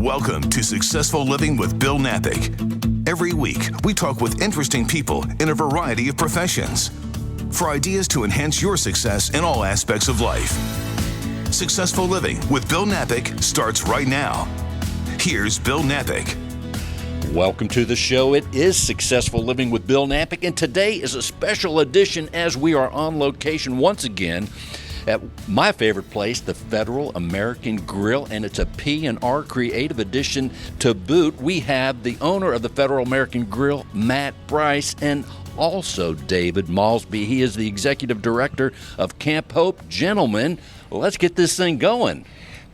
Welcome to Successful Living with Bill Knapik. Every week, we talk with interesting people in a variety of professions for ideas to enhance your success in all aspects of life. Successful Living with Bill Knapik starts right now. Here's Bill Knapik. Welcome to the show. It is Successful Living with Bill Knapik, and today is a special edition as we are on location once again at my favorite place, the Federal American Grill, and it's a P&R Creative Edition to boot. We have the owner of the Federal American Grill, Matt Brice, and also David Maulsby. He is the executive director of Camp Hope. Gentlemen, let's get this thing going.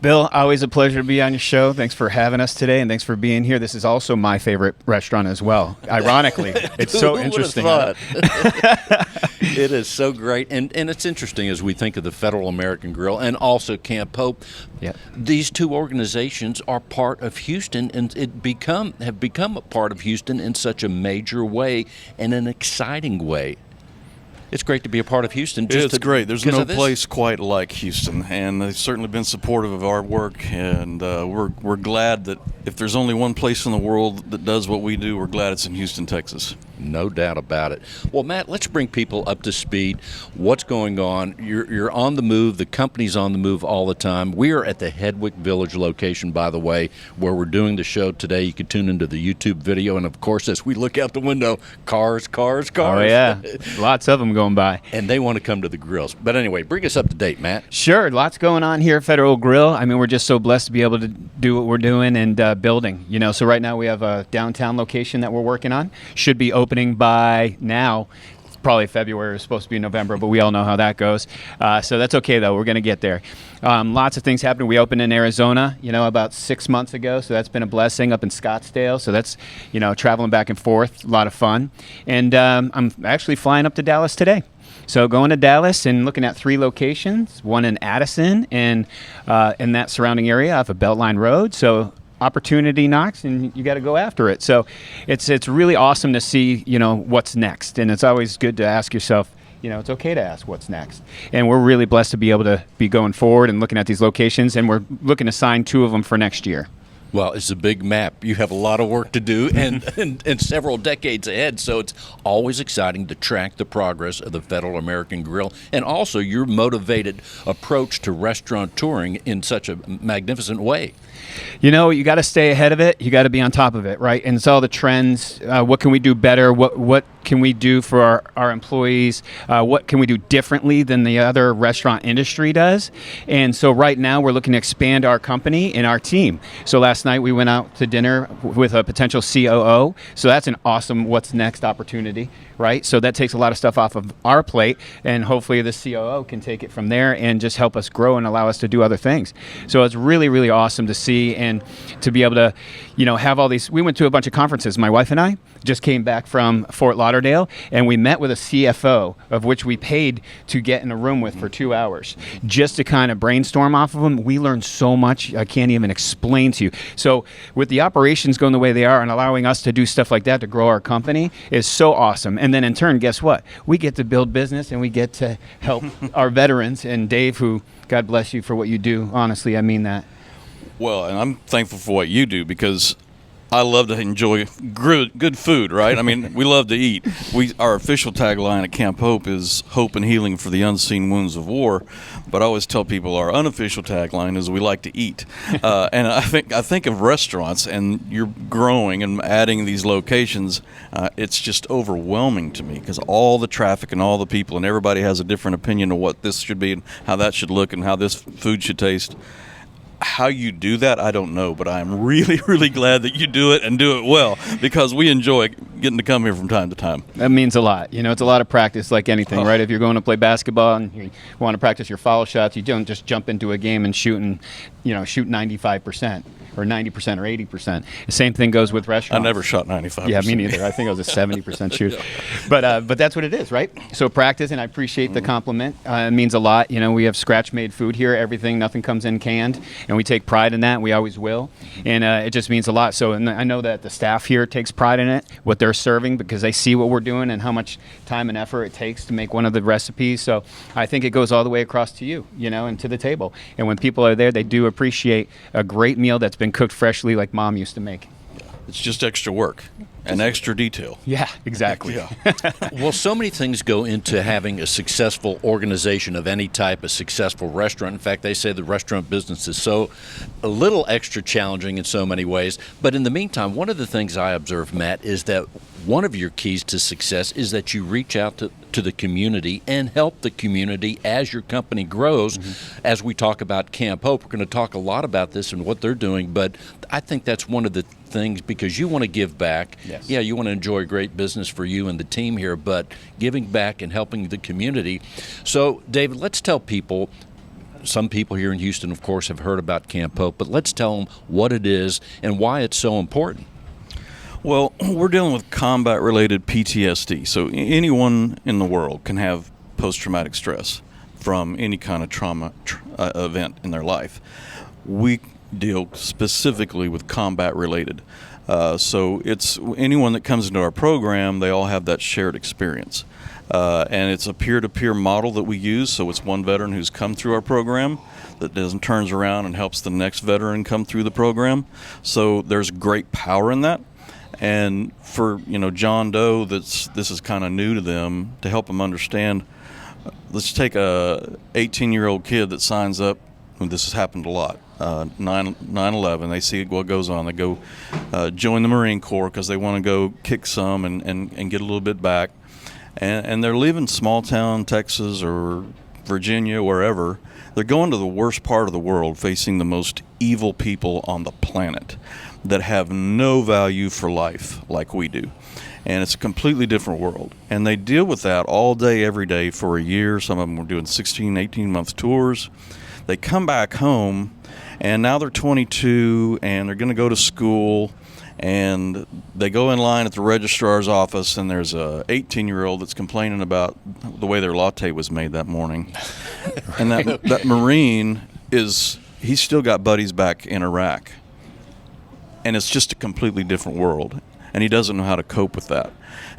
Bill, always a pleasure to be on your show. Thanks for having us today, and thanks for being here. This is also my favorite restaurant as well. Ironically, it's so interesting. It is so great, and it's interesting as we think of the Federal American Grill and also Camp Hope. Yep. These two organizations are part of Houston, and have become a part of Houston in such a major way and an exciting way. It's great to be a part of Houston. It's great. There's no place quite like Houston, and they've certainly been supportive of our work, and we're glad that if there's only one place in the world that does what we do, we're glad it's in Houston, Texas. No doubt about it. Well, Matt, let's bring people up to speed. What's going on? You're on the move. The company's on the move all the time. We are at the Hedwick Village location, by the way, where we're doing the show today. You can tune into the YouTube video, and of course, as we look out the window, cars. Oh, yeah. Lots of them going by. And they want to come to the grills. But anyway, bring us up to date, Matt. Sure. Lots going on here at Federal Grill. I mean, we're just so blessed to be able to do what we're doing and building. So right now we have a downtown location that we're working on. Should be opening by now. It's probably February. It's supposed to be November, but we all know how that goes. So that's okay, though. We're going to get there. Lots of things happening. We opened in Arizona, about 6 months ago, so that's been a blessing, up in Scottsdale. So that's, traveling back and forth, a lot of fun. And I'm actually flying up to Dallas today. So going to Dallas and looking at 3 locations, one in Addison and in that surrounding area off of Beltline Road. So opportunity knocks and you got to go after it. So it's really awesome to see, what's next. And it's always good to ask yourself, it's okay to ask what's next. And we're really blessed to be able to be going forward and looking at these locations, and we're looking to sign 2 of them for next year. Well, it's a big map. You have a lot of work to do and several decades ahead, so it's always exciting to track the progress of the Federal American Grill and also your motivated approach to restaurant touring in such a magnificent way. You got to stay ahead of it. You got to be on top of it, right? And it's all the trends. What can we do better? What can we do for our employees? What can we do differently than the other restaurant industry does? And so right now we're looking to expand our company and our team. So last night we went out to dinner with a potential COO. So that's an awesome what's next opportunity, right? So that takes a lot of stuff off of our plate, and hopefully the COO can take it from there and just help us grow and allow us to do other things. So it's really, really awesome to see and to be able to, have all these. We went to a bunch of conferences. My wife and I just came back from Fort Lauderdale, and we met with a CFO, of which we paid to get in a room with for 2 hours, just to kind of brainstorm off of them. We learned so much I can't even explain to you. So with the operations going the way they are and allowing us to do stuff like that to grow our company is so awesome. And then in turn, guess what? We get to build business and we get to help our veterans. And Dave, who, God bless you for what you do. Honestly, I mean that. Well, and I'm thankful for what you do, because I love to enjoy good food, right? I mean, we love to eat. Our official tagline at Camp Hope is hope and healing for the unseen wounds of war. But I always tell people our unofficial tagline is we like to eat. And I think of restaurants, and you're growing and adding these locations. It's just overwhelming to me, because all the traffic and all the people, and everybody has a different opinion of what this should be and how that should look and how this food should taste. How you do that, I don't know, but I'm really, really glad that you do it and do it well, because we enjoy getting to come here from time to time. That means a lot. It's a lot of practice, like anything, right? If you're going to play basketball and you want to practice your foul shots, you don't just jump into a game and shoot 95%. Or 90% or 80%. The same thing goes with restaurants. I never shot 95%. Yeah, me neither. I think I was a 70% shoot. But that's what it is, right? So practice, and I appreciate the compliment. It means a lot. We have scratch-made food here. Nothing comes in canned, and we take pride in that. We always will, and it just means a lot. So, and I know that the staff here takes pride in it, what they're they're serving because they see what we're doing and how much time and effort it takes to make one of the recipes. So I think it goes all the way across to you, and to the table. And when people are there, they do appreciate a great meal that's been cooked freshly like Mom used to make. It's just extra work and extra detail. Yeah, exactly. Yeah. Well, so many things go into having a successful organization of any type, a successful restaurant. In fact, they say the restaurant business is a little extra challenging in so many ways. But in the meantime, one of the things I observe, Matt, is that one of your keys to success is that you reach out to the community and help the community as your company grows. Mm-hmm. As we talk about Camp Hope, we're going to talk a lot about this and what they're doing, but I think that's one of the things, because you want to give back. Yes. Yeah, you want to enjoy great business for you and the team here, but giving back and helping the community. So, David, let's tell people. Some people here in Houston, of course, have heard about Camp Hope, but let's tell them what it is and why it's so important. Well, we're dealing with combat-related PTSD. So anyone in the world can have post-traumatic stress from any kind of trauma event in their life. We deal specifically with combat-related. So it's anyone that comes into our program, they all have that shared experience. And it's a peer-to-peer model that we use. So it's one veteran who's come through our program that turns around and helps the next veteran come through the program. So there's great power in that. And for John Doe, this is kind of new to them, to help them understand. Let's take a 18-year-old kid that signs up. And this has happened a lot. 9/11. They see what goes on. They go join the Marine Corps because they want to go kick some and get a little bit back. And they're leaving small town Texas or Virginia, wherever. They're going to the worst part of the world, facing the most evil people on the planet that have no value for life like we do. And it's a completely different world. And they deal with that all day, every day for a year. Some of them were doing 16, 18-month tours. They come back home, and now they're 22, and they're going to go to school. And they go in line at the registrar's office, and there's a 18-year-old that's complaining about the way their latte was made that morning. And that Marine he's still got buddies back in Iraq. And it's just a completely different world. And he doesn't know how to cope with that.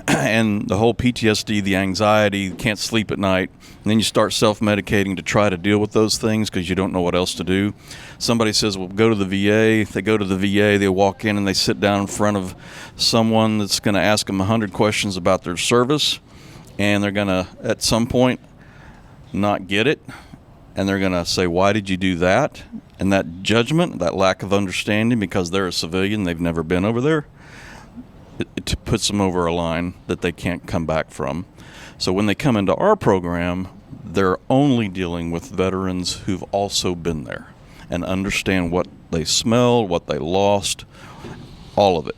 And the whole PTSD, the anxiety, can't sleep at night. And then you start self-medicating to try to deal with those things because you don't know what else to do. Somebody says, well, go to the VA. If they go to the VA, they walk in and they sit down in front of someone that's going to ask them 100 questions about their service. And they're going to, at some point, not get it. And they're going to say, why did you do that? And that judgment, that lack of understanding, because they're a civilian, they've never been over there, it puts them over a line that they can't come back from. So when they come into our program, they're only dealing with veterans who've also been there and understand what they smelled, what they lost, all of it.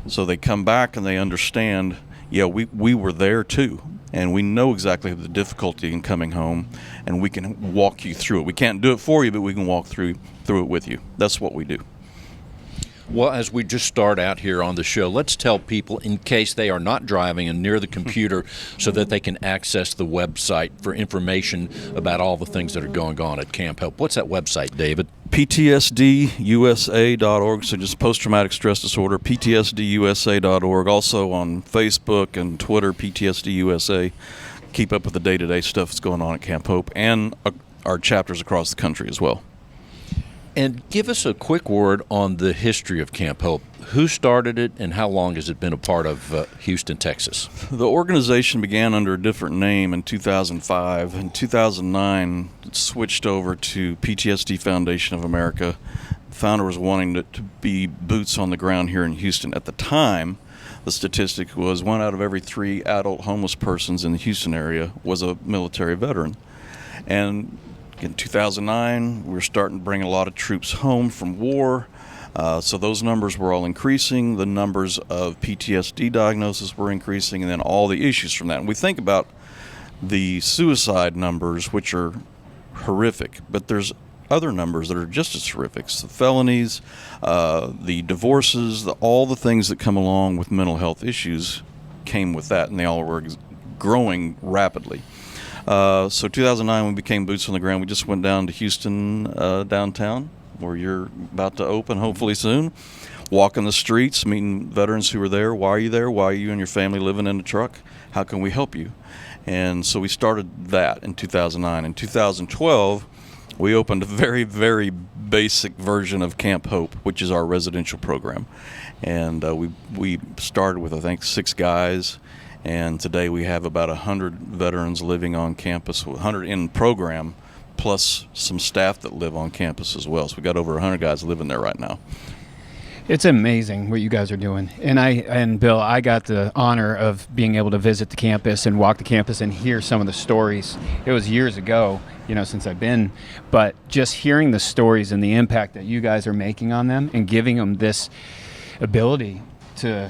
So they come back and they understand, yeah, we were there too. And we know exactly the difficulty in coming home, and we can walk you through it. We can't do it for you, but we can walk through it with you. That's what we do. Well, as we just start out here on the show, let's tell people, in case they are not driving and near the computer, so that they can access the website for information about all the things that are going on at Camp Hope. What's that website, David? PTSDUSA.org, so just post-traumatic stress disorder, PTSDUSA.org. Also on Facebook and Twitter, PTSDUSA. Keep up with the day-to-day stuff that's going on at Camp Hope and our chapters across the country as well. And give us a quick word on the history of Camp Hope. Who started it, and how long has it been a part of Houston, Texas? The organization began under a different name in 2005. In 2009, it switched over to PTSD Foundation of America. The founder was wanting it to be boots on the ground here in Houston. At the time, the statistic was 1 out of every 3 adult homeless persons in the Houston area was a military veteran. And in 2009, we were starting to bring a lot of troops home from war. So those numbers were all increasing. The numbers of PTSD diagnosis were increasing, and then all the issues from that. And we think about the suicide numbers, which are horrific, but there's other numbers that are just as horrific. The felonies, the divorces, all the things that come along with mental health issues came with that, and they all were growing rapidly. So 2009, we became boots on the ground. We just went down to Houston downtown where you're about to open, hopefully soon. Walking the streets, meeting veterans who are there. Why are you there? Why are you and your family living in a truck? How can we help you? And so we started that in 2009. In 2012, we opened a very, very basic version of Camp Hope, which is our residential program. And we started with, I think, 6 guys. And today we have about 100 veterans living on campus, 100 in program, plus some staff that live on campus as well. So we got over 100 guys living there right now. It's amazing what you guys are doing. And Bill, I got the honor of being able to visit the campus and walk the campus and hear some of the stories. It was years ago, since I've been, but just hearing the stories and the impact that you guys are making on them and giving them this ability to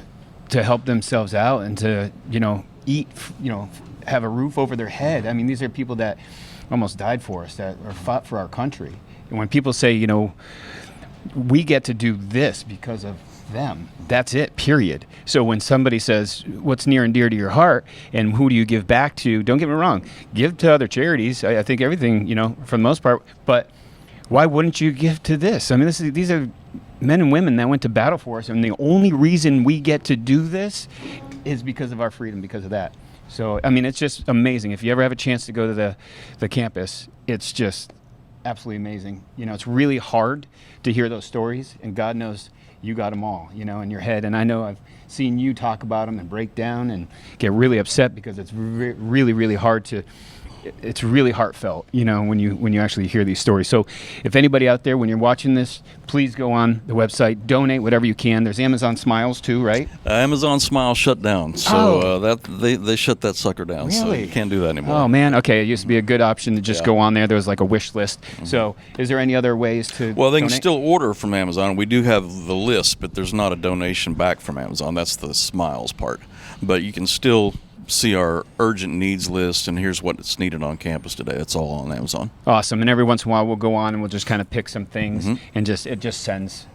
help themselves out and to, eat, have a roof over their head. I mean, these are people that almost died for us, that are fought for our country. And when people say, we get to do this because of them, that's it, period. So when somebody says, what's near and dear to your heart and who do you give back to, don't get me wrong, give to other charities. I think everything, for the most part, but why wouldn't you give to this? I mean, these are men and women that went to battle for us, and the only reason we get to do this is because of our freedom, because of that. So, I mean, it's just amazing. If you ever have a chance to go to the campus, it's just absolutely amazing. It's really hard to hear those stories, and God knows you got them all, in your head. And I know I've seen you talk about them and break down and get really upset because it's really, really hard to. It's really heartfelt, when you actually hear these stories. So if anybody out there, when you're watching this, please go on the website, donate whatever you can. There's Amazon Smiles too, right? Amazon Smiles shut down, so they shut that sucker down. Really? So you can't do that anymore. Oh man, okay. It used to be a good option to just go on there. There was like a wish list. Mm-hmm. So is there any other ways to? Well, they donate? can still order from Amazon. We do have the list, but there's not a donation back from Amazon. That's the Smiles part. But you can still see our urgent needs list, and here's what's needed on campus today. It's all on Amazon. Awesome. And every once in a while we'll go on and we'll just kind of pick some things, and it just sends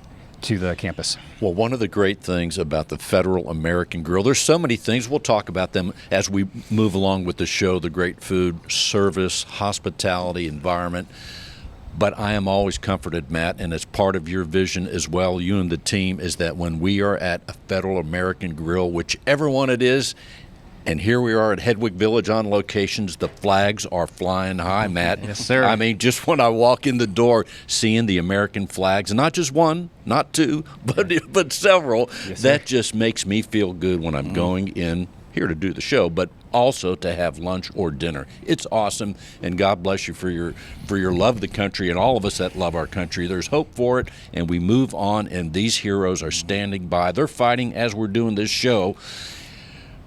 to the campus. Well, one of the great things about the Federal American Grill, there's so many things. We'll talk about them as we move along with the show, the great food, service, hospitality, environment. But I am always comforted, Matt, and it's part of your vision as well, you and the team, is that when we are at a Federal American Grill, whichever one it is, and here we are at Hedwig Village on locations. The flags are flying high, Matt. Yes, sir. I mean, just when I walk in the door, seeing the American flags, and not just one, not two, but several, yes, that just makes me feel good when I'm going in here to do the show, but also to have lunch or dinner. It's awesome, and God bless you for your love of the country and all of us that love our country. There's hope for it, and we move on, and these heroes are standing by. They're fighting as we're doing this show,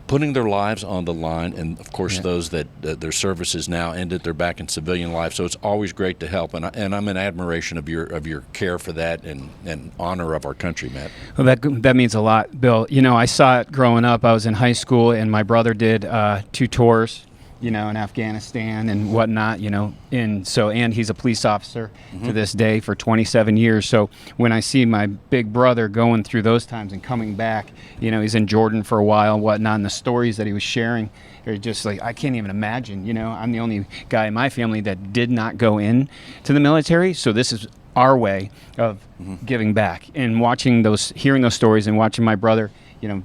putting their lives on the line, and of course those that their service is now ended, they're back in civilian life. So it's always great to help, and I'm in admiration of your care for that and honor of our country, Matt. Well, that means a lot, Bill. I saw it growing up. I was in high school, and my brother did 2 tours, in Afghanistan and whatnot, and he's a police officer to this day for 27 years. So when I see my big brother going through those times and coming back, he's in Jordan for a while and whatnot, and the stories that he was sharing are just like, I can't even imagine. I'm the only guy in my family that did not go in to the military, so this is our way of giving back and hearing those stories and watching my brother,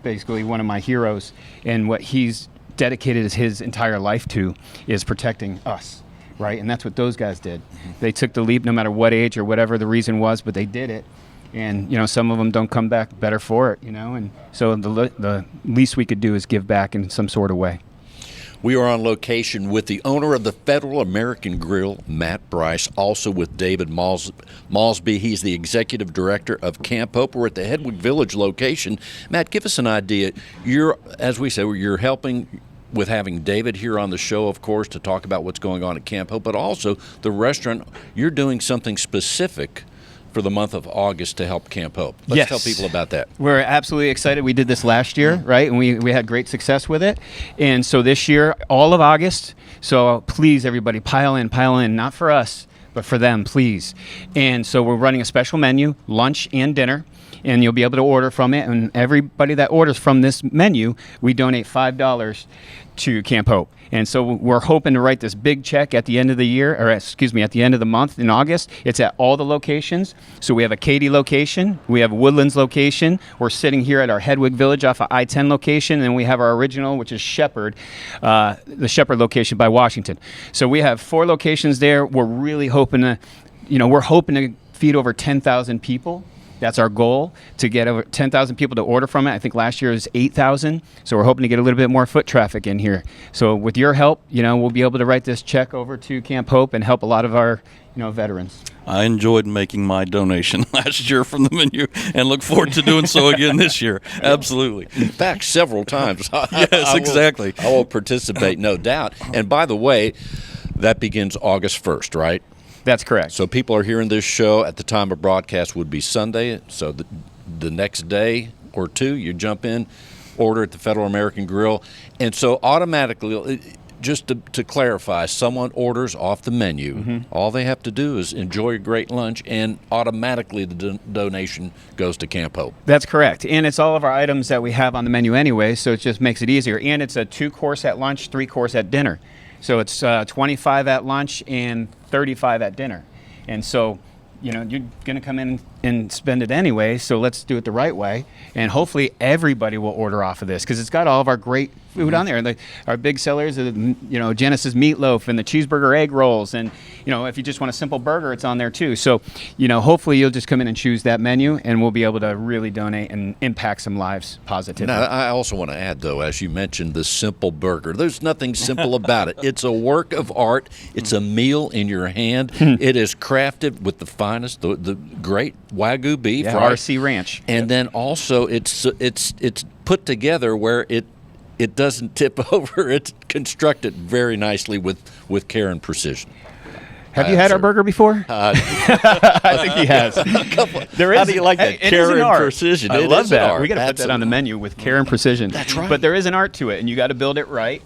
basically one of my heroes, and what he's dedicated his entire life to is protecting us, right? And that's what those guys did. They took the leap no matter what age or whatever the reason was, but they did it. And some of them don't come back better for it, and so the least we could do is give back in some sort of way. We are on location with the owner of the Federal American Grill, Matt Brice, also with David Maulsby. He's the executive director of Camp Hope. We're at the Hedwig Village location. Matt, give us an idea. As we said, you're helping with having David here on the show, of course, to talk about what's going on at Camp Hope, but also the restaurant. You're doing something specific for the month of August to help Camp Hope. Let's tell people about that. We're absolutely excited. We did this last year, right? And we had great success with it. And so this year, all of August, so please, everybody, pile in, not for us, but for them, please. And so we're running a special menu, lunch and dinner, and you'll be able to order from it. And everybody that orders from this menu, we donate $5 to Camp Hope. And so we're hoping to write this big check at the end of the year, or excuse me, at the end of the month in August. It's at all the locations. So we have a Katy location, we have a Woodlands location. We're sitting here at our Hedwig Village off of I-10 location, and we have our original, which is Shepherd, the Shepherd location by Washington. So we have 4 locations there. We're really hoping to, feed over 10,000 people. That's our goal, to get over 10,000 people to order from it. I think last year was 8,000. So we're hoping to get a little bit more foot traffic in here. So with your help, we'll be able to write this check over to Camp Hope and help a lot of our, veterans. I enjoyed making my donation last year from the menu and look forward to doing so again this year. Absolutely. In fact, several times. Yes, exactly. I will participate, no doubt. And by the way, that begins August 1st, right? That's correct. So people are hearing this show at the time of broadcast would be Sunday. So the next day or two, you jump in, order at the Federal American Grill. And so automatically, just to clarify, someone orders off the menu. Mm-hmm. All they have to do is enjoy a great lunch, and automatically the donation goes to Camp Hope. That's correct. And it's all of our items that we have on the menu anyway, so it just makes it easier. And it's a 2-course at lunch, 3-course at dinner. So it's 25 at lunch and 35 at dinner. And so, you're going to come in and spend it anyway, so let's do it the right way. And hopefully everybody will order off of this, because it's got all of our great food on there. Our big sellers are, Genesis meatloaf and the cheeseburger egg rolls. And, if you just want a simple burger, it's on there too. So, hopefully you'll just come in and choose that menu, and we'll be able to really donate and impact some lives positively. Now, I also want to add, though, as you mentioned, the simple burger. There's nothing simple about it. It's a work of art. It's a meal in your hand. It is crafted with the finest, the great Wagyu beef, right? RC Ranch. And then also it's put together where it doesn't tip over. It's constructed very nicely with care and precision. Have you had our burger before? I think he has. How do you like that? Care and precision. I love that. We got to put that on the menu with care and precision. That's right. But there is an art to it, and you got to build it right.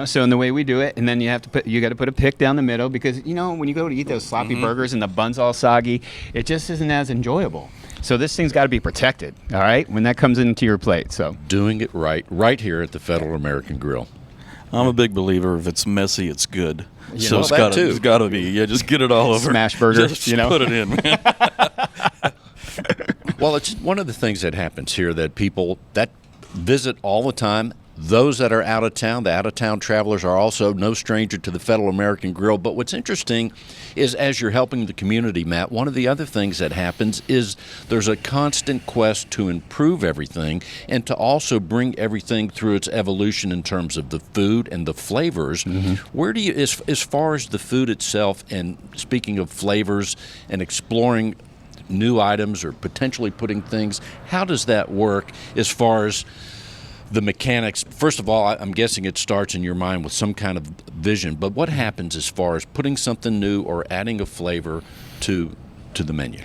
So in the way we do it, and then you got to put a pick down the middle, because when you go to eat those sloppy burgers and the bun's all soggy, it just isn't as enjoyable. So this thing's got to be protected, all right, when that comes into your plate. So doing it right here at the Federal American Grill. I'm a big believer, if it's messy, it's good. So it's got to be. Yeah, just get it all over. Smash burger, just put it in, man. Well, it's one of the things that happens here that people that visit all the time. Those that are out of town, the out-of-town travelers, are also no stranger to the Federal American Grill. But what's interesting is, as you're helping the community, Matt, one of the other things that happens is there's a constant quest to improve everything and to also bring everything through its evolution in terms of the food and the flavors. Mm-hmm. Where do you, as far as the food itself, and speaking of flavors and exploring new items or potentially putting things, how does that work as far as the mechanics? First of all, I'm guessing it starts in your mind with some kind of vision, but what happens as far as putting something new or adding a flavor to the menu?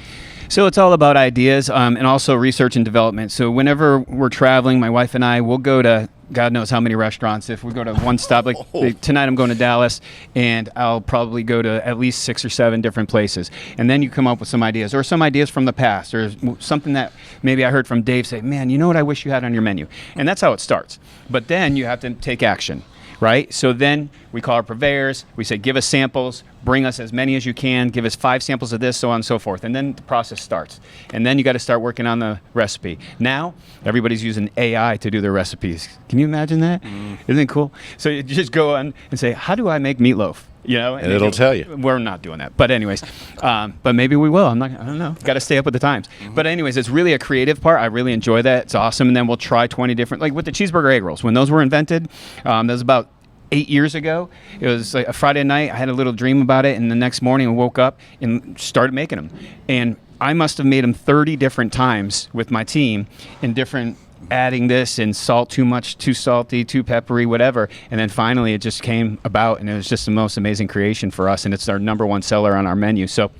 So it's all about ideas and also research and development. So whenever we're traveling, my wife and I will go to God knows how many restaurants. If we go to one stop, like tonight I'm going to Dallas, and I'll probably go to at least 6 or 7 different places. And then you come up with some ideas, or some ideas from the past, or something that maybe I heard from Dave say, man, you know what I wish you had on your menu? And that's how it starts. But then you have to take action, right? So then we call our purveyors, we say, give us samples, bring us as many as you can, give us 5 samples of this, so on and so forth. And then the process starts. And then you got to start working on the recipe. Now, everybody's using AI to do their recipes. Can you imagine that? Isn't it cool? So you just go on and say, how do I make meatloaf? And it'll tell you. We're not doing that. But anyways, but maybe we will. I don't know. Got to stay up with the times. But anyways, it's really a creative part. I really enjoy that. It's awesome. And then we'll try 20 different, like with the cheeseburger egg rolls. When those were invented, that was about 8 years ago. It was like a Friday night. I had a little dream about it, and the next morning I woke up and started making them. And I must have made them 30 different times with my team, in different, adding this and salt too much, too salty, too peppery, whatever. And then finally it just came about, and it was just the most amazing creation for us, and it's our #1 seller on our menu. So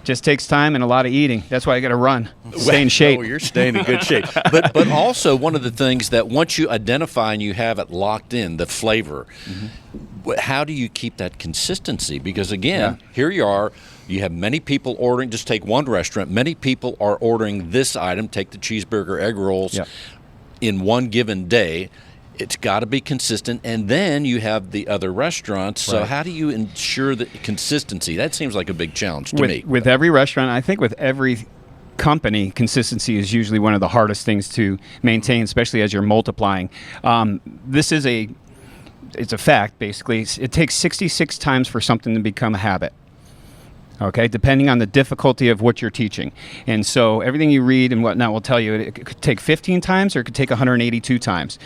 just takes time and a lot of eating. That's why I got to run, stay in shape. Oh, you're staying in good shape. But also one of the things that once you identify and you have it locked in, the flavor, how do you keep that consistency? Because again, here you are, you have many people ordering, just take one restaurant, many people are ordering this item, take the cheeseburger egg rolls in one given day. it's got to be consistent, and then you have the other restaurants. So Right. how do you ensure that consistency? That seems like a big challenge to me. With every restaurant, I think with every company, consistency is usually one of the hardest things to maintain, especially as you're multiplying. It's a fact, basically. It takes 66 times for something to become a habit. Okay, depending on the difficulty of what you're teaching. And so everything you read and whatnot will tell you it could take 15 times or it could take 182 times.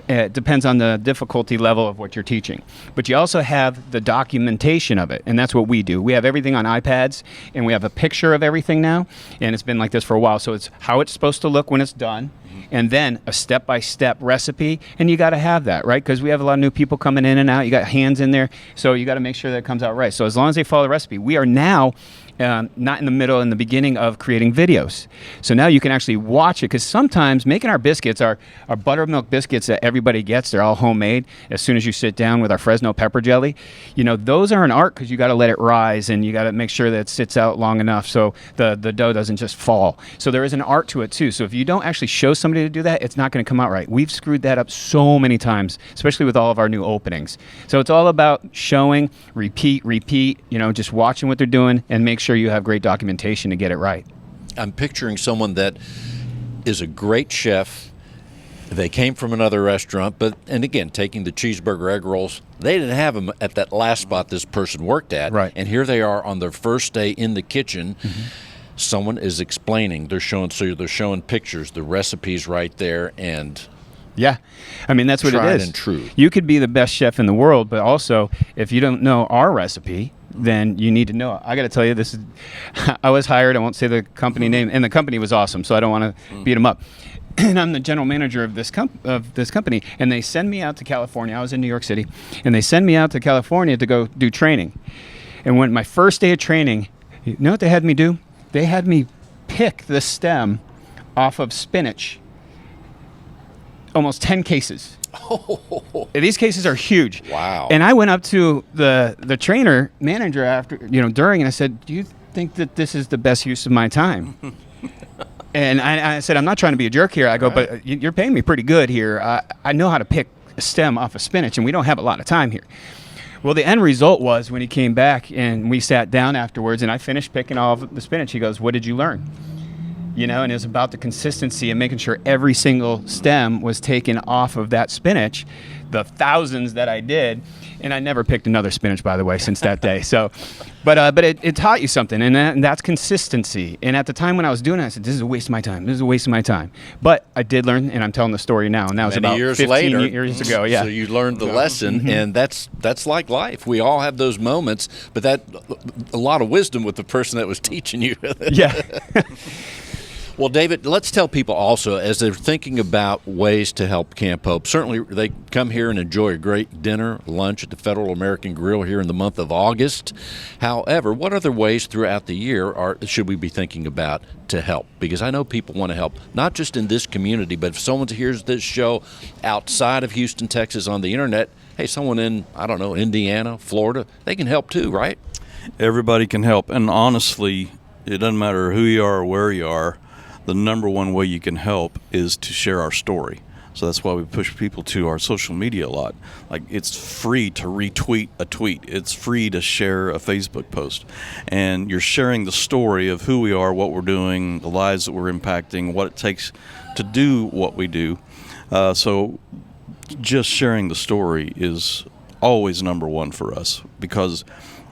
It depends on the difficulty level of what you're teaching. But you also have the documentation of it, and that's what we do. We have everything on iPads, and we have a picture of everything now, and it's been like this for a while. So it's how it's supposed to look when it's done, and then a step-by-step recipe, and you got to have that, right? Because we have a lot of new people coming in and out. You got hands in there, so you got to make sure that it comes out right. So as long as they follow the recipe, we are now not in the middle, in the beginning of creating videos. So now you can actually watch it, because sometimes making our biscuits, our buttermilk biscuits that everybody gets, they're all homemade. As soon as you sit down with our Fresno pepper jelly, those are an art, because you got to let it rise and you got to make sure that it sits out long enough so the dough doesn't just fall. So there is an art to it too. So if you don't actually show somebody to do that, it's not going to come out right. We've screwed that up so many times, especially with all of our new openings. So it's all about showing, repeat, just watching what they're doing and make sure you have great documentation to get it right. I'm picturing someone that is a great chef. They came from another restaurant, and again, taking the cheeseburger egg rolls, they didn't have them at that last spot this person worked at. Right. And here they are on their first day in the kitchen. Mm-hmm. Someone is explaining. They're showing pictures, the recipes right there, and yeah, I mean, that's what it tried is. and true. You could be the best chef in the world, but also if you don't know our recipe, then you need to know it. I got to tell you, I was hired. I won't say the company name, and the company was awesome, so I don't want to beat them up. And I'm the general manager of this company, and they send me out to California. I was in New York City, and they send me out to California to go do training. And when my first day of training, you know what they had me do? They had me pick the stem off of spinach. Almost 10 cases. Oh. These cases are huge. Wow. And I went up to the trainer manager after, during, and I said, "Do you think that this is the best use of my time?" And I said, "I'm not trying to be a jerk here." I go, right. "But you're paying me pretty good here. I know how to pick a stem off of spinach, and we don't have a lot of time here." Well, the end result was when he came back and we sat down afterwards and I finished picking all of the spinach, he goes, "What did you learn?" And it was about the consistency and making sure every single stem was taken off of that spinach, the thousands that I did. And I never picked another spinach, by the way, since that day. So, but it taught you something, and that's consistency. And at the time when I was doing it, I said, "This is a waste of my time. This is a waste of my time." But I did learn, and I'm telling the story now. And that was about 15 years ago. Yeah. So you learned the lesson, and that's like life. We all have those moments, but that a lot of wisdom with the person that was teaching you. Yeah. Well, David, let's tell people also, as they're thinking about ways to help Camp Hope, certainly they come here and enjoy a great dinner, lunch at the Federal American Grill here in the month of August. However, what other ways throughout the year should we be thinking about to help? Because I know people want to help, not just in this community, but if someone hears this show outside of Houston, Texas on the internet, hey, someone in, Indiana, Florida, they can help too, right? Everybody can help. And honestly, it doesn't matter who you are or where you are. The number one way you can help is to share our story. So that's why we push people to our social media a lot. Like, it's free to retweet a tweet. It's free to share a Facebook post. And you're sharing the story of who we are, what we're doing, the lives that we're impacting, what it takes to do what we do. So just sharing the story is always number one for us, because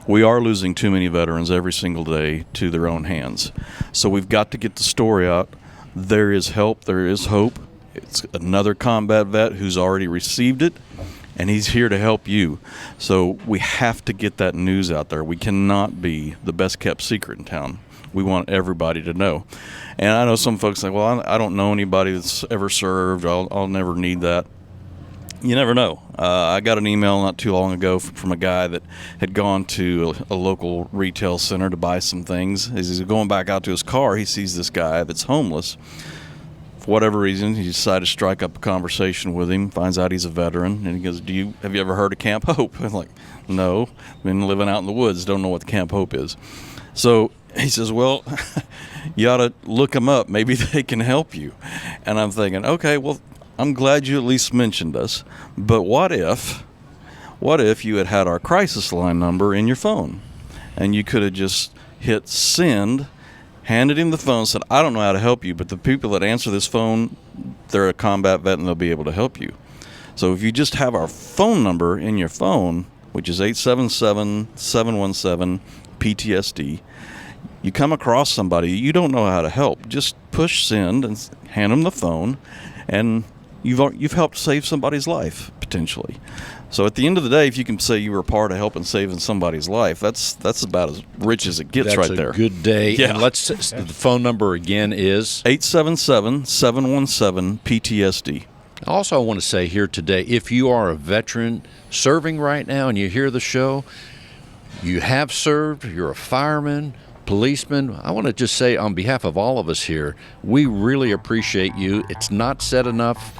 we are losing too many veterans every single day to their own hands. So we've got to get the story out. There is help. There is hope. It's another combat vet who's already received it, and he's here to help you. So we have to get that news out there. We cannot be the best kept secret in town. We want everybody to know. And I know some folks say, "Well, I don't know anybody that's ever served. I'll never need that." You never know. I got an email not too long ago from a guy that had gone to a local retail center to buy some things. As he's going back out to his car, he sees this guy that's homeless. For whatever reason, he decided to strike up a conversation with him, finds out he's a veteran, and he goes, have you ever heard of Camp Hope? I'm like, "No, been living out in the woods, don't know what the Camp Hope is." So he says, "Well, you ought to look them up. Maybe they can help you." And I'm thinking, okay, well, I'm glad you at least mentioned us. But what if you had our crisis line number in your phone, and you could have just hit send, handed him the phone, and said, I don't know how to help you, but the people that answer this phone, they're a combat vet and they'll be able to help you. So if you just have our phone number in your phone, which is 877-717-PTSD, you come across somebody you don't know how to help, just push send and hand them the phone, and you've helped save somebody's life, potentially. So at the end of the day, if you can say you were a part of helping saving somebody's life, that's about as rich as it gets right there. That's a good day. Yeah. And the phone number again is 877-717-PTSD. Also, I want to say here today, if you are a veteran serving right now and you hear the show, you have served, you're a fireman, policeman, I want to just say on behalf of all of us here, we really appreciate you. It's not said enough.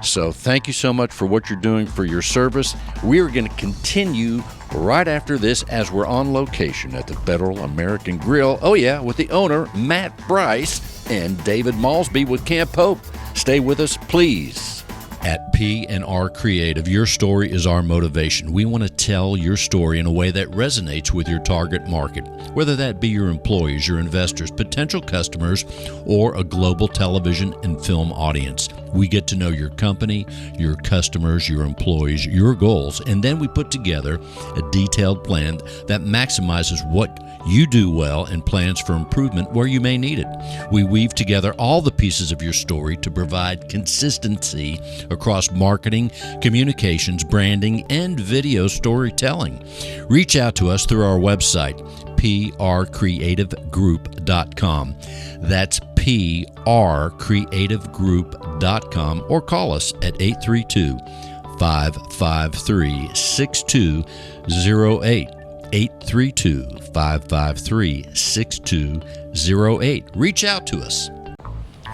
So thank you so much for what you're doing for your service. We are going to continue right after this as we're on location at the Federal American Grill. Oh yeah, with the owner, Matt Brice, and David Maulsby with Camp Hope. Stay with us, please. At P&R Creative, your story is our motivation. We want to tell your story in a way that resonates with your target market, whether that be your employees, your investors, potential customers, or a global television and film audience. We get to know your company, your customers, your employees, your goals, and then we put together a detailed plan that maximizes what you do well and plans for improvement where you may need it. We weave together all the pieces of your story to provide consistency across marketing, communications, branding, and video storytelling. Reach out to us through our website, prcreativegroup.com. That's prcreativegroup.com, or call us at 832-553-6208. 832-553-6208. Reach out to us.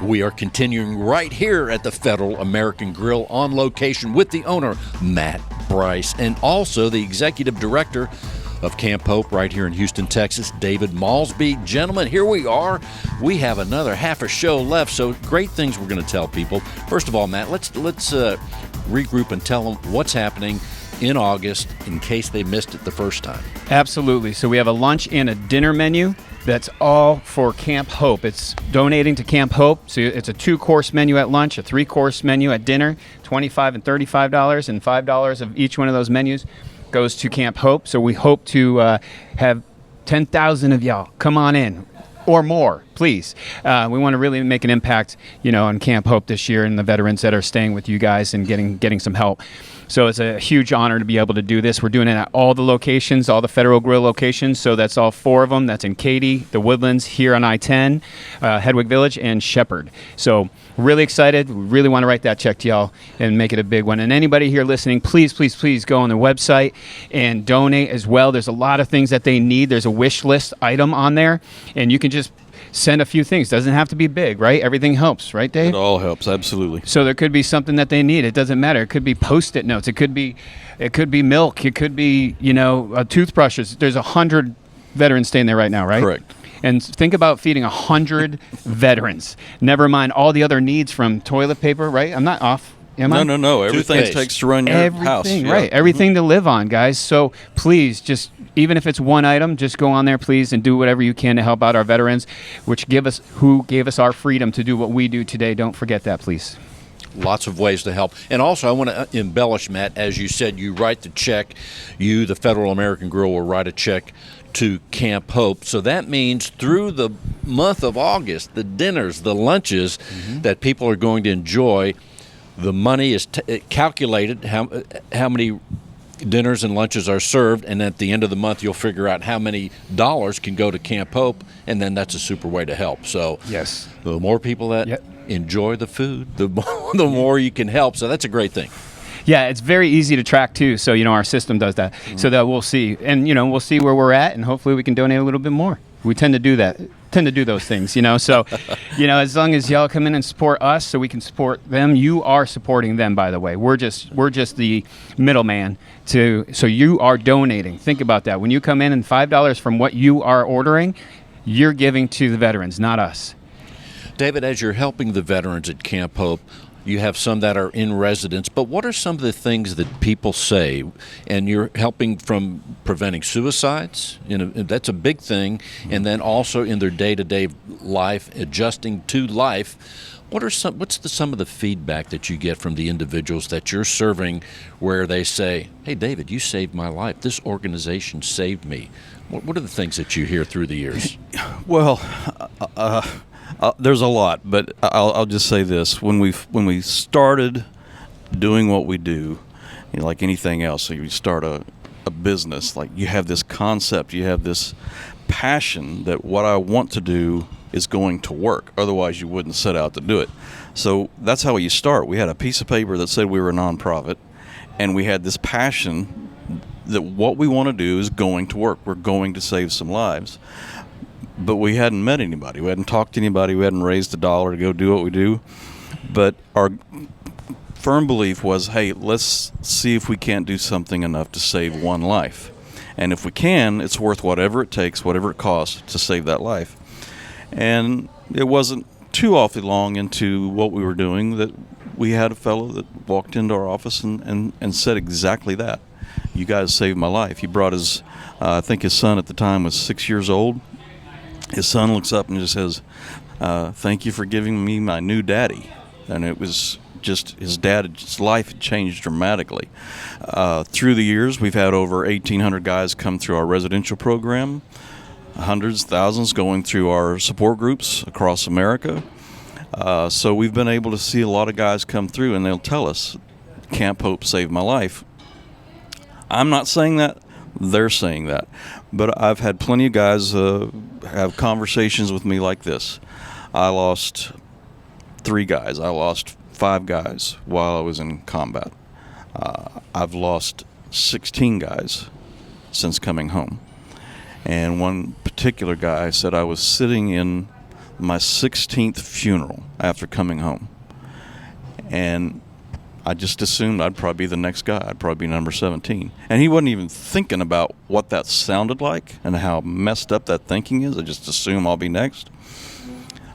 We are continuing right here at the Federal American Grill on location with the owner, Matt Brice, and also the executive director of Camp Hope right here in Houston, Texas, David Maulsby. Gentlemen, here we are. We have another half a show left, so great things we're going to tell people. First of all, Matt, let's regroup and tell them what's happening in August in case they missed it the first time. Absolutely. So we have a lunch and a dinner menu that's all for Camp Hope. It's donating to Camp Hope. So it's a 2-course menu at lunch, a 3-course menu at dinner, $25 and $35, and $5 of each one of those menus goes to Camp Hope. So we hope to have 10,000 of y'all come on in, or more, please. We want to really make an impact, on Camp Hope this year and the veterans that are staying with you guys and getting some help. So it's a huge honor to be able to do this. We're doing it at all the locations, all the Federal Grill locations. So that's all 4 of them. That's in Katy, the Woodlands, here on I-10, Hedwig Village, and Shepherd. So really excited. We really want to write that check to y'all and make it a big one. And anybody here listening, please, please, please go on the website and donate as well. There's a lot of things that they need. There's a wish list item on there, and you can just send a few things. Doesn't have to be big, right? Everything helps, right, Dave? It all helps, absolutely. So there could be something that they need. It doesn't matter. It could be Post-it notes. It could be milk. It could be, toothbrushes. There's 100 veterans staying there right now, right? Correct. And think about feeding 100 veterans. Never mind all the other needs, from toilet paper, right? I'm not off. Am I? No. Everything it takes to run your house. Everything, right. Everything to live on, guys. So please, just even if it's one item, just go on there, please, and do whatever you can to help out our veterans, who gave us our freedom to do what we do today. Don't forget that, please. Lots of ways to help. And also, I want to embellish, Matt, as you said, you write the check. You, the Federal American Grill, will write a check to Camp Hope. So that means through the month of August, the dinners, the lunches that people are going to enjoy, the money is calculated, how many dinners and lunches are served, and at the end of the month you'll figure out how many dollars can go to Camp Hope, and then that's a super way to help. So yes, the more people that enjoy the food, the more you can help. So that's a great thing. Yeah, it's very easy to track too. So our system does that, so that we'll see, and we'll see where we're at, and hopefully we can donate a little bit more. We tend to do those things, So, as long as y'all come in and support us, so we can support them. You are supporting them, by the way. We're just the middleman so you are donating. Think about that. When you come in and $5 from what you are ordering, you're giving to the veterans, not us. David, as you're helping the veterans at Camp Hope, You have some that are in residence. But what are some of the things that people say? And you're helping from preventing suicides. That's a big thing. And then also in their day-to-day life, adjusting to life. What's some of the feedback that you get from the individuals that you're serving where they say, hey, David, you saved my life. This organization saved me. What are the things that you hear through the years? Well, there's a lot, but I'll just say this. When we started doing what we do, like anything else, so you start a business, like you have this concept, you have this passion that what I want to do is going to work. Otherwise, you wouldn't set out to do it. So that's how you start. We had a piece of paper that said we were a nonprofit, and we had this passion that what we want to do is going to work. We're going to save some lives. But we hadn't met anybody. We hadn't talked to anybody. We hadn't raised a dollar to go do what we do. But our firm belief was, hey, let's see if we can't do something enough to save one life. And if we can, it's worth whatever it takes, whatever it costs to save that life. And it wasn't too awfully long into what we were doing that we had a fellow that walked into our office and said exactly that. You guys saved my life. He brought his, I think his son at the time was 6 years old. His son looks up and just says, thank you for giving me my new daddy. And it was just his life had changed dramatically. Through the years, we've had over 1,800 guys come through our residential program. Hundreds, thousands going through our support groups across America. So we've been able to see a lot of guys come through, and they'll tell us, Camp Hope saved my life. I'm not saying that. They're saying that. But I've had plenty of guys have conversations with me like this. I lost 3 guys. I lost 5 guys while I was in combat. I've lost 16 guys since coming home. And one particular guy said I was sitting in my 16th funeral after coming home. And I just assumed I'd probably be the next guy. I'd probably be number 17. And he wasn't even thinking about what that sounded like and how messed up that thinking is. I just assume I'll be next.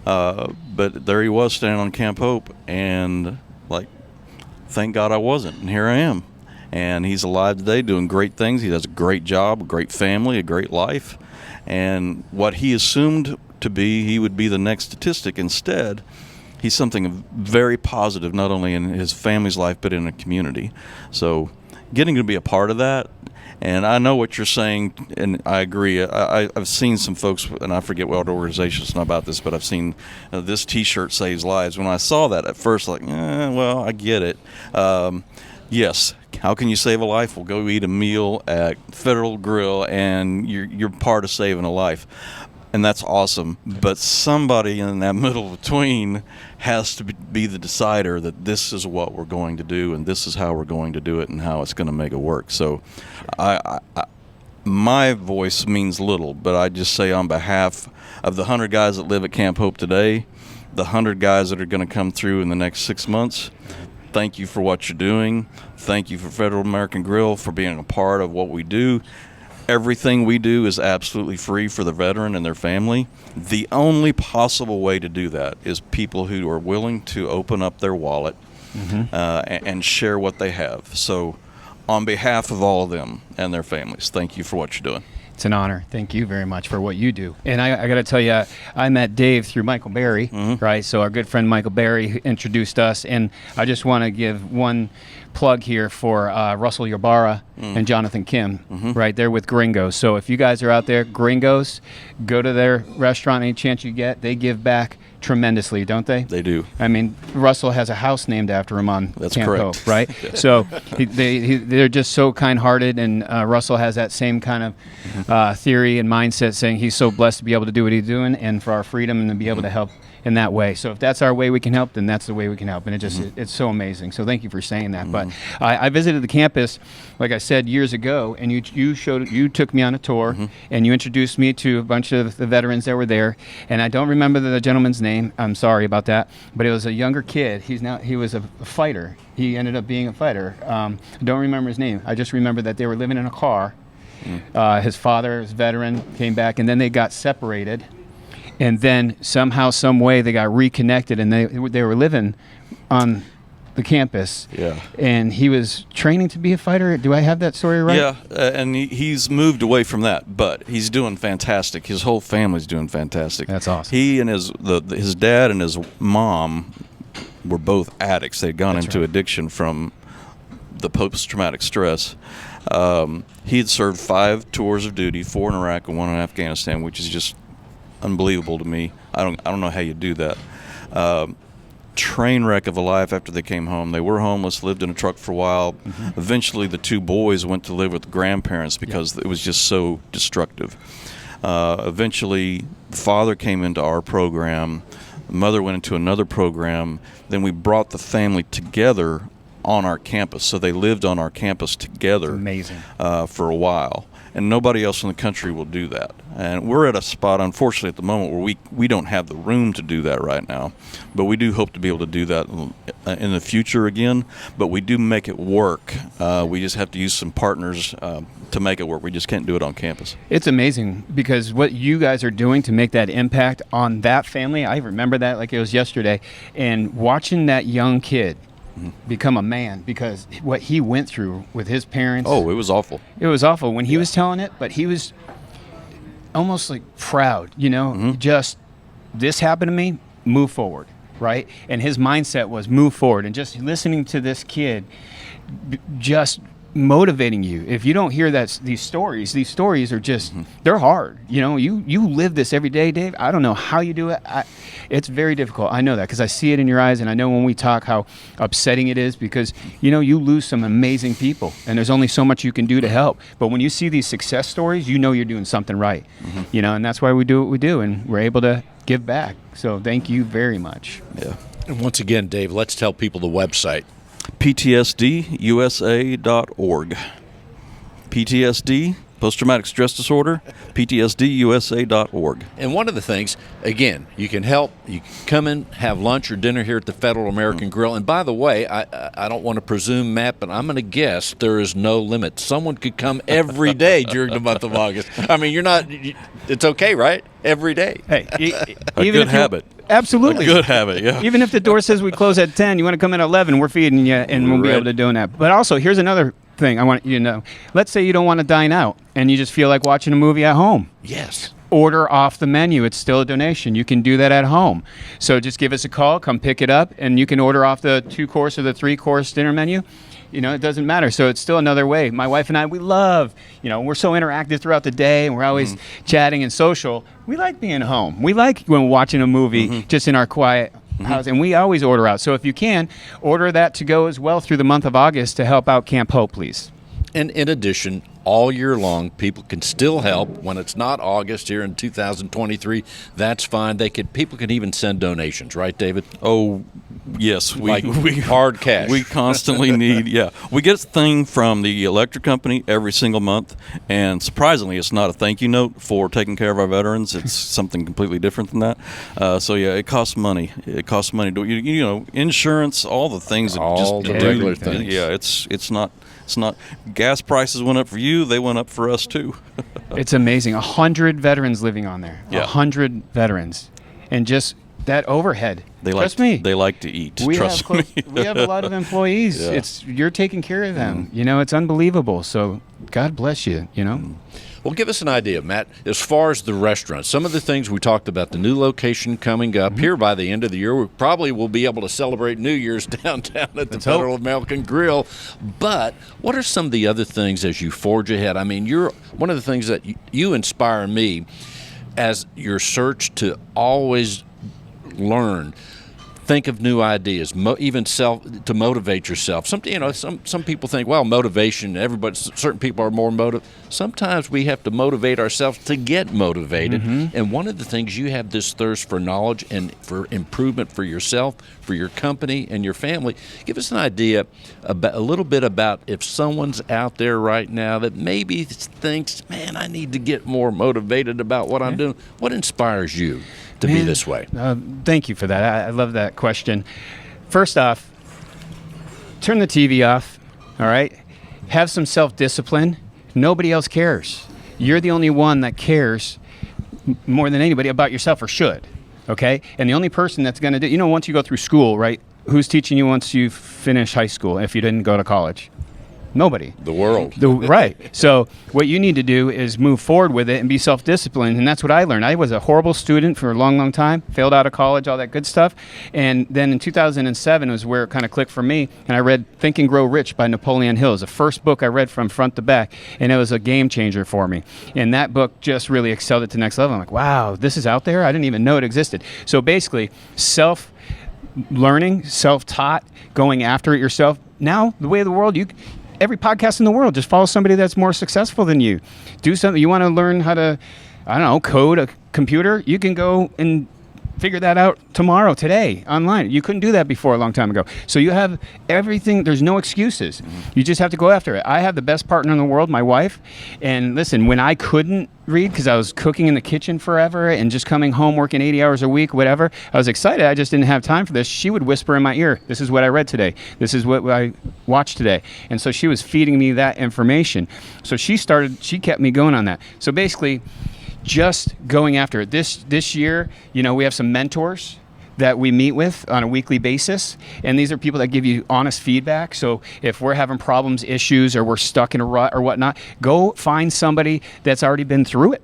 But there he was standing on Camp Hope, and thank God I wasn't. And here I am. And he's alive today doing great things. He does a great job, a great family, a great life. And what he assumed to be, he would be the next statistic. Instead, he's something very positive, not only in his family's life, but in a community. So getting to be a part of that, and I know what you're saying, and I agree. I've seen some folks, and I forget what organization it's not about this, but I've seen this T-shirt saves lives. When I saw that at first, well, I get it. Yes. How can you save a life? Well, go eat a meal at Federal Grill, and you're part of saving a life. And that's awesome. But somebody in that middle between has to be the decider that this is what we're going to do, and this is how we're going to do it, and how it's going to make it work. So my voice means little, but I just say on behalf of the 100 guys that live at Camp Hope today, the 100 guys that are going to come through in the next 6 months, thank you for what you're doing. Thank you for Federal American Grill for being a part of what we do. Everything we do is absolutely free for the veteran and their family. The only possible way to do that is people who are willing to open up their wallet and share what they have. So on behalf of all of them and their families, thank you for what you're doing. It's an honor. Thank you very much for what you do. And I got to tell you, I met Dave through Michael Berry, right? So our good friend Michael Berry introduced us. And I just want to give one plug here for Russell Yarbara and Jonathan Kim, right? They're with Gringos. So if you guys are out there, Gringos, go to their restaurant any chance you get. They give back tremendously, don't they? They do. I mean, Russell has a house named after him on That's Camp correct. Hope, right? So they're just so kind-hearted, and Russell has that same kind of theory and mindset, saying he's so blessed to be able to do what he's doing and for our freedom and to be able to help in that way. So if that's our way we can help, then that's the way we can help. And it's so amazing. So thank you for saying that. But I visited the campus, like I said, years ago, and you took me on a tour, and you introduced me to a bunch of the veterans that were there. And I don't remember the gentleman's name. I'm sorry about that. But it was a younger kid. He was a fighter. He ended up being a fighter. I don't remember his name. I just remember that they were living in a car. His father was a veteran, came back, and then they got separated. And then somehow, some way, they got reconnected, and they were living on the campus. Yeah. And he was training to be a fighter. Do I have that story right? Yeah, and he's moved away from that, but he's doing fantastic. His whole family's doing fantastic. That's awesome. He and his dad and his mom were both addicts. They'd gone That's into right. addiction from the post-traumatic stress. He had served 5 tours of duty, 4 in Iraq and 1 in Afghanistan, which is just unbelievable to me. I don't know how you do that. Train wreck of a life after they came home. They were homeless, lived in a truck for a while. Mm-hmm. Eventually, the 2 boys went to live with the grandparents because it was just so destructive. Eventually, the father came into our program. The mother went into another program. Then we brought the family together on our campus. So they lived on our campus together. Amazing. For a while. And nobody else in the country will do that. And we're at a spot, unfortunately, at the moment where we don't have the room to do that right now. But we do hope to be able to do that in the future again. But we do make it work. We just have to use some partners to make it work. We just can't do it on campus. It's amazing because what you guys are doing to make that impact on that family, I remember that like it was yesterday. And watching that young kid become a man, because what he went through with his parents. Oh, it was awful. It was awful when he was telling it, but he was almost like proud, just this happened to me, move forward, right? And his mindset was move forward. And just listening to this kid just motivating you. If you don't hear these stories are just, they're hard. You live this every day, Dave. I don't know how you do it. It's very difficult. I know that because I see it in your eyes, and I know when we talk how upsetting it is because, you lose some amazing people, and there's only so much you can do to help. But when you see these success stories, you're doing something right, and that's why we do what we do, and we're able to give back. So thank you very much. Yeah. And once again, Dave, let's tell people the website. PTSDUSA.org. PTSD, post-traumatic stress disorder, PTSDUSA.org. And one of the things, again, you can help. You can come in, have lunch or dinner here at the Federal American Grill. And by the way, I don't want to presume, Matt, but I'm going to guess there is no limit. Someone could come every day during the month of August. I mean, it's okay, right? Every day. Hey, A good habit. Absolutely. A good habit, yeah. Even if the door says we close at 10, you want to come at 11, we're feeding you, and we'll be able to do that. But also, here's another thing I want you to know. Let's say you don't want to dine out, and you just feel like watching a movie at home. Yes. Order off the menu. It's still a donation. You can do that at home. So just give us a call, come pick it up, and you can order off the 2-course or the 3-course dinner menu. It doesn't matter. So it's still another way. My wife and I, we love, we're so interactive throughout the day, and we're always chatting and social. We like being home. We like when we're watching a movie just in our quiet house, and we always order out. So if you can, order that to go as well through the month of August to help out Camp Hope, please. And in addition, all year long, people can still help when it's not August here in 2023. That's fine. People can even send donations, right, David? Oh, yes. We hard cash. We constantly need, we get a thing from the electric company every single month, and surprisingly, it's not a thank you note for taking care of our veterans. It's something completely different than that. It costs money. It costs money to, insurance, all the things. All the regular things. Yeah, it's not. Gas prices went up for you; they went up for us too. It's amazing. 100 veterans living on there. Yeah. 100 veterans, and just that overhead. Trust me. They like to eat. We Trust me. We have a lot of employees. Yeah. You're taking care of them. It's unbelievable. So God bless you. Well, give us an idea, Matt, as far as the restaurant. Some of the things we talked about, the new location coming up here by the end of the year. We probably will be able to celebrate New Year's downtown at the Federal American Grill. But what are some of the other things as you forge ahead? I mean, you're one of the things that you inspire me as your search to always learn. Think of new ideas, even to motivate yourself. Some people think, well, motivation. Certain people are more motivated. Sometimes we have to motivate ourselves to get motivated. And one of the things, you have this thirst for knowledge and for improvement for yourself, for your company, and your family. Give us an idea about a little bit about if someone's out there right now that maybe thinks, man, I need to get more motivated about what I'm doing. What inspires you to be this way? Thank you for that. I love that question. First off, turn the TV off, all right? Have some self-discipline. Nobody else cares. You're the only one that cares more than anybody about yourself, or should, okay? And the only person that's going to do, once you go through school, right, who's teaching you once you finish high school if you didn't go to college? Nobody. The world. Right. So what you need to do is move forward with it and be self-disciplined, and that's what I learned. I was a horrible student for a long, long time, failed out of college, all that good stuff, and then in 2007 was where it kind of clicked for me, and I read Think and Grow Rich by Napoleon Hill. It was the first book I read from front to back, and it was a game changer for me. And that book just really excelled it to the next level. I'm like, wow, this is out there? I didn't even know it existed. So basically, self-learning, self-taught, going after it yourself. Now, the way of the world, every podcast in the world, just follow somebody that's more successful than you. Do something. You want to learn how to, code a computer? You can go and figure that out tomorrow, today, online. You couldn't do that before a long time ago. So you have everything. There's no excuses. You just have to go after it. I have the best partner in the world, my wife. And listen, when I couldn't read because I was cooking in the kitchen forever and just coming home working 80 hours a week, whatever, I was excited. I just didn't have time for this. She would whisper in my ear, this is what I read today. This is what I watched today. And so she was feeding me that information. So she kept me going on that. So basically, just going after it. This year, we have some mentors that we meet with on a weekly basis, and these are people that give you honest feedback. So if we're having problems, issues, or we're stuck in a rut or whatnot, go find somebody that's already been through it.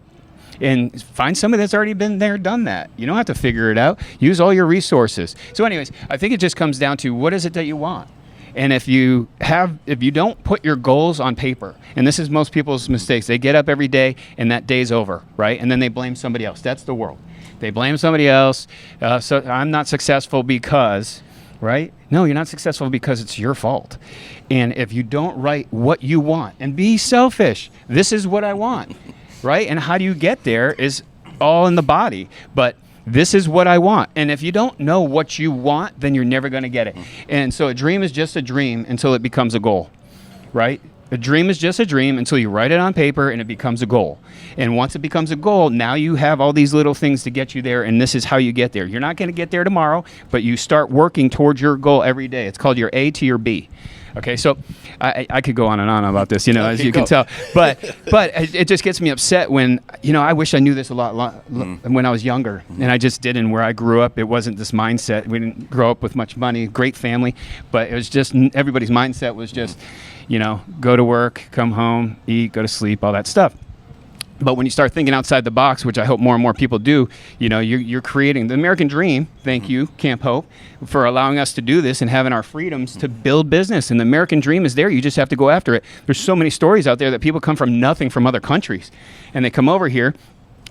And find somebody that's already been there, done that. You don't have to figure it out. Use all your resources. So anyways, I think it just comes down to what is it that you want? And if you don't put your goals on paper, and this is most people's mistakes, they get up every day and that day's over, right? And then they blame somebody else. That's the world. They blame somebody else. So I'm not successful because, right? No, you're not successful because it's your fault. And if you don't write what you want and be selfish, this is what I want, right? And how do you get there is all in the body. But this is what I want. And if you don't know what you want, then you're never going to get it. And so a dream is just a dream until it becomes a goal, right? A dream is just a dream until you write it on paper and it becomes a goal. And once it becomes a goal, now you have all these little things to get you there, and this is how you get there. You're not going to get there tomorrow, but you start working towards your goal every day. It's called your A to your B. Okay, so I could go on and on about this, as you can tell. But it just gets me upset when, I wish I knew this a lot when I was younger, and I just didn't. Where I grew up, it wasn't this mindset. We didn't grow up with much money, great family, but it was just everybody's mindset was just, go to work, come home, eat, go to sleep, all that stuff. But when you start thinking outside the box, which I hope more and more people do, you're creating the American dream. Thank you, Camp Hope, for allowing us to do this and having our freedoms to build business. And the American dream is there. You just have to go after it. There's so many stories out there that people come from nothing from other countries, and they come over here.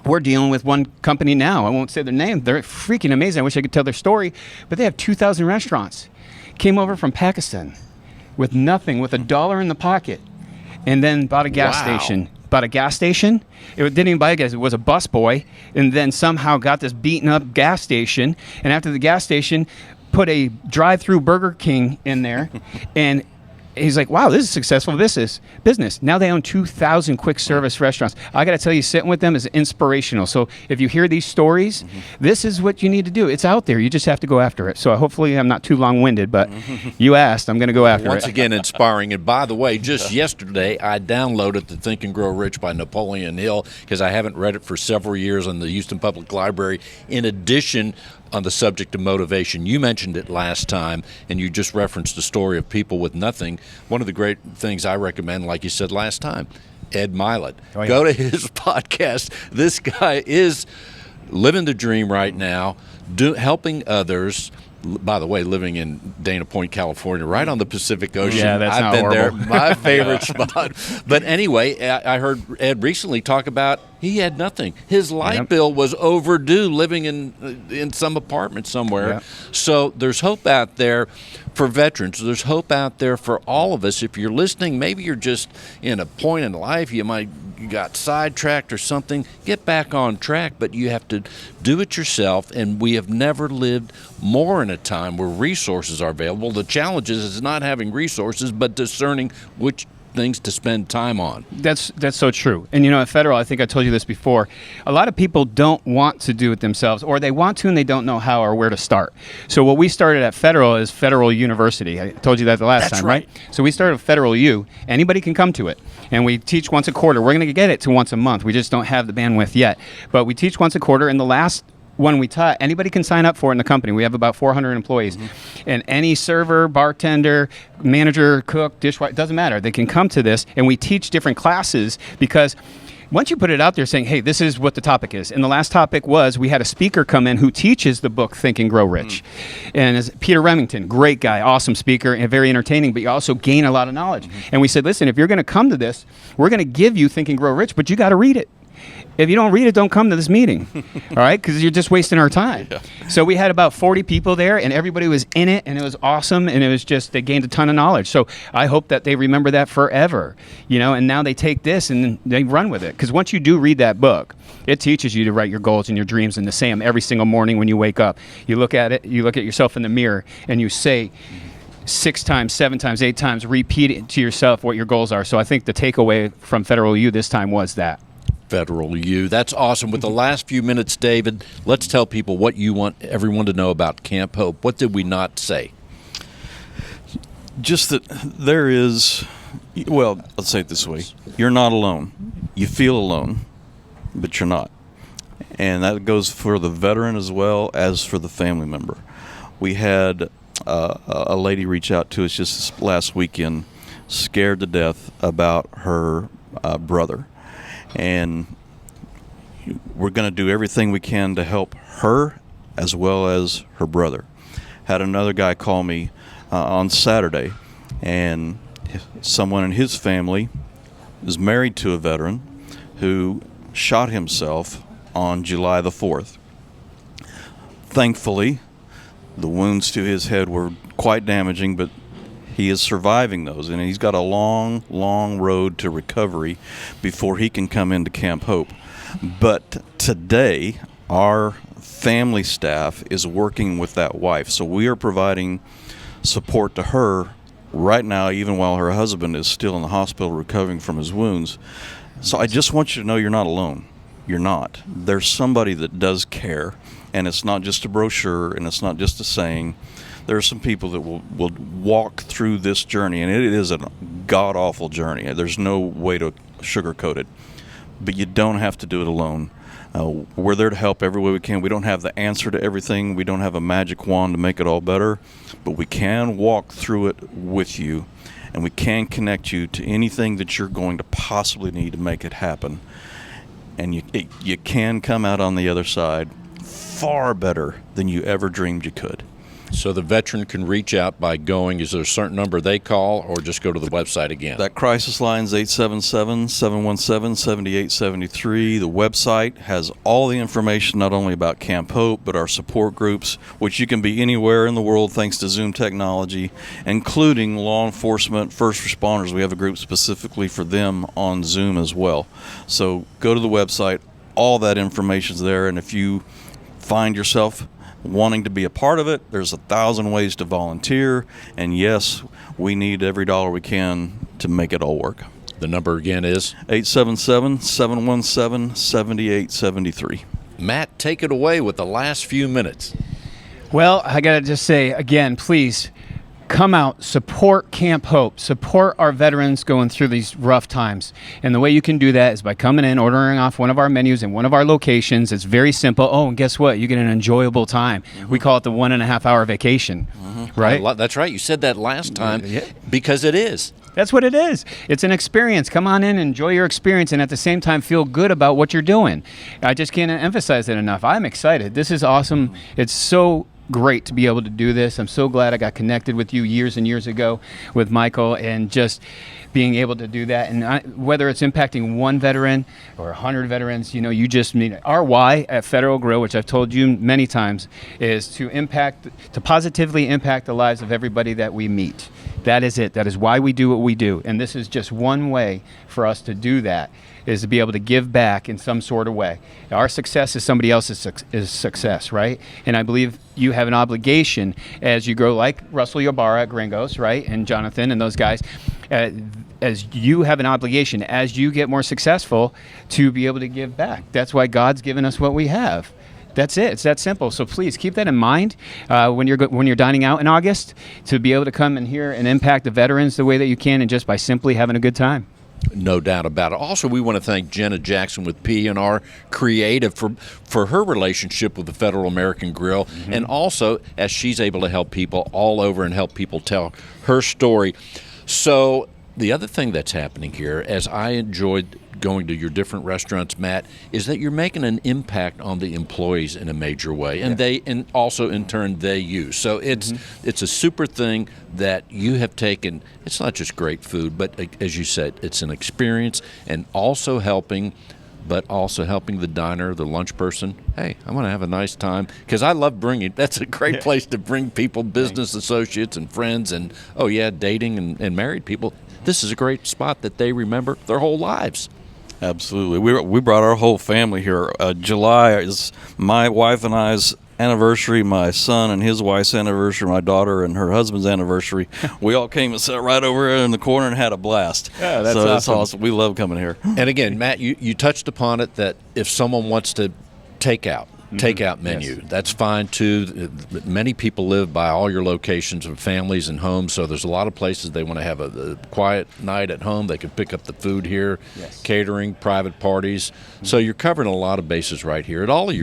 We're dealing with one company now. I won't say their name. They're freaking amazing. I wish I could tell their story, but they have 2,000 restaurants. Came over from Pakistan with nothing, with $1 in the pocket, and then bought a gas station. Bought a gas station. It didn't even buy a gas. It was a bus boy, and then somehow got this beaten up gas station. And after the gas station, put a drive-through Burger King in there, and he's like, wow, this is successful business. Now they own 2,000 quick service restaurants. I got to tell you, sitting with them is inspirational. So if you hear these stories, this is what you need to do. It's out there. You just have to go after it. So hopefully I'm not too long-winded, but you asked. I'm going to go after it. Once again, inspiring. And by the way, just yesterday, I downloaded the Think and Grow Rich by Napoleon Hill because I haven't read it for several years on the Houston Public Library. In addition, on the subject of motivation, you mentioned it last time, and you just referenced the story of people with nothing. One of the great things I recommend, like you said last time, Ed Milet. Oh, yeah. Go to his podcast. This guy is living the dream right now, helping others. By the way, living in Dana Point, California, right on the Pacific Ocean. Yeah, that's I've been horrible. there. My favorite spot. But anyway, I heard Ed recently talk about he had nothing. His light bill was overdue, living in some apartment somewhere. Yep. So there's hope out there for veterans. There's hope out there for all of us. If you're listening, maybe you're just in a point in life, you got sidetracked or something. Get back on track, but you have to do it yourself. And we have never lived more in a time where resources are available. The challenge is not having resources, but discerning which things to spend time on. That's so true. And at Federal, I think I told you this before, a lot of people don't want to do it themselves, or they want to and they don't know how or where to start. So what we started at Federal is Federal University. I told you that the last time, right? So we started Federal U. Anybody can come to it. And we teach once a quarter. We're going to get it to once a month. We just don't have the bandwidth yet. But we teach once a quarter. In the last when we taught, anybody can sign up for it in the company. We have about 400 employees. And any server, bartender, manager, cook, dishwasher, doesn't matter. They can come to this, and we teach different classes because once you put it out there saying, hey, this is what the topic is. And the last topic was we had a speaker come in who teaches the book Think and Grow Rich. And it's Peter Remington, great guy, awesome speaker, and very entertaining, but you also gain a lot of knowledge. And we said, listen, if you're going to come to this, we're going to give you Think and Grow Rich, but you got to read it. If you don't read it, don't come to this meeting, all right? Because you're just wasting our time. Yeah. So we had about 40 people there, and everybody was in it, and it was awesome, and it was just, they gained a ton of knowledge. So I hope that they remember that forever, and now they take this and they run with it. Because once you do read that book, it teaches you to write your goals and your dreams and to say them every single morning when you wake up. You look at it, you look at yourself in the mirror, and you say 6 times, 7 times, 8 times, repeat it to yourself what your goals are. So I think the takeaway from Federal U this time was that. Federal U. That's awesome. With the last few minutes, David, let's tell people what you want everyone to know about Camp Hope. What did we not say? Just that there is, well, let's say it this way. You're not alone. You feel alone, but you're not. And that goes for the veteran as well as for the family member. We had a lady reach out to us just this last weekend, scared to death about her brother. And we're going to do everything we can to help her as well as her brother. Had another guy call me on Saturday, and someone in his family is married to a veteran who shot himself on July the 4th. Thankfully, the wounds to his head were quite damaging, but he is surviving those, and he's got a long, long road to recovery before he can come into Camp Hope. But today, our family staff is working with that wife, so we are providing support to her right now, even while her husband is still in the hospital recovering from his wounds. So I just want you to know you're not alone. You're not. There's somebody that does care, and it's not just a brochure, and it's not just a saying. There are some people that will walk through this journey, and it is a god-awful journey. There's no way to sugarcoat it. But you don't have to do it alone. We're there to help every way we can. We don't have the answer to everything. We don't have a magic wand to make it all better. But we can walk through it with you, and we can connect you to anything that you're going to possibly need to make it happen. And you can come out on the other side far better than you ever dreamed you could. So the veteran can reach out by going, is there a certain number they call, or just go to the website again? That crisis line is 877-717-7873. The website has all the information not only about Camp Hope, but our support groups, which you can be anywhere in the world thanks to Zoom technology, including law enforcement, first responders. We have a group specifically for them on Zoom as well. So go to the website. All that information's there, and if you find yourself wanting to be a part of it, there's 1,000 ways to volunteer, and yes, we need every dollar we can to make it all work. The number again is 877-717-7873. Matt, take it away with the last few minutes. Well, I got to just say again, please come out, support Camp Hope, support our veterans going through these rough times. And the way you can do that is by coming in, ordering off one of our menus in one of our locations. It's very simple. Oh, and guess what? You get an enjoyable time. Mm-hmm. We call it the 1.5 hour vacation, right? That's right. You said that last time because it is. That's what it is. It's an experience. Come on in, enjoy your experience, and at the same time feel good about what you're doing. I just can't emphasize it enough. I'm excited. This is awesome. It's so great to be able to do this. I'm so glad I got connected with you years and years ago with Michael, and just being able to do that. And whether it's impacting one veteran or 100 veterans, you just mean our why at Federal Grill, which I've told you many times, is to positively impact the lives of everybody that we meet. That is it. That is why we do what we do. And this is just one way for us to do that, is to be able to give back in some sort of way. Our success is somebody else's success, right? And I believe you have an obligation as you grow, like Russell Ybarra at Gringos, right? And Jonathan and those guys, as you have an obligation as you get more successful to be able to give back. That's why God's given us what we have. That's it. It's that simple. So please keep that in mind when you're dining out in August, to be able to come in here and impact the veterans the way that you can, and just by simply having a good time. No doubt about it. Also, we want to thank Jenna Jackson with P&R Creative for her relationship with the Federal American Grill, and also as she's able to help people all over and help people tell her story. So the other thing that's happening here, as I enjoyed going to your different restaurants, Matt, is that you're making an impact on the employees in a major way, and and also in turn they you. So it's a super thing that you have taken. It's not just great food, but as you said, it's an experience, and also helping the diner, the lunch person. Hey, I want to have a nice time, because I love bringing. That's a great place to bring people, business associates and friends, and dating and married people. This is a great spot that they remember their whole lives. Absolutely. We brought our whole family here. July is my wife and I's anniversary, my son and his wife's anniversary, my daughter and her husband's anniversary. We all came and sat right over in the corner and had a blast. Yeah, that's That's awesome. We love coming here. And again, Matt, you touched upon it, that if someone wants to take out menu. Yes. That's fine too. Many people live by all your locations of families and homes, so there's a lot of places they want to have a quiet night at home. They can pick up the food here, catering, private parties. So you're covering a lot of bases right here at all of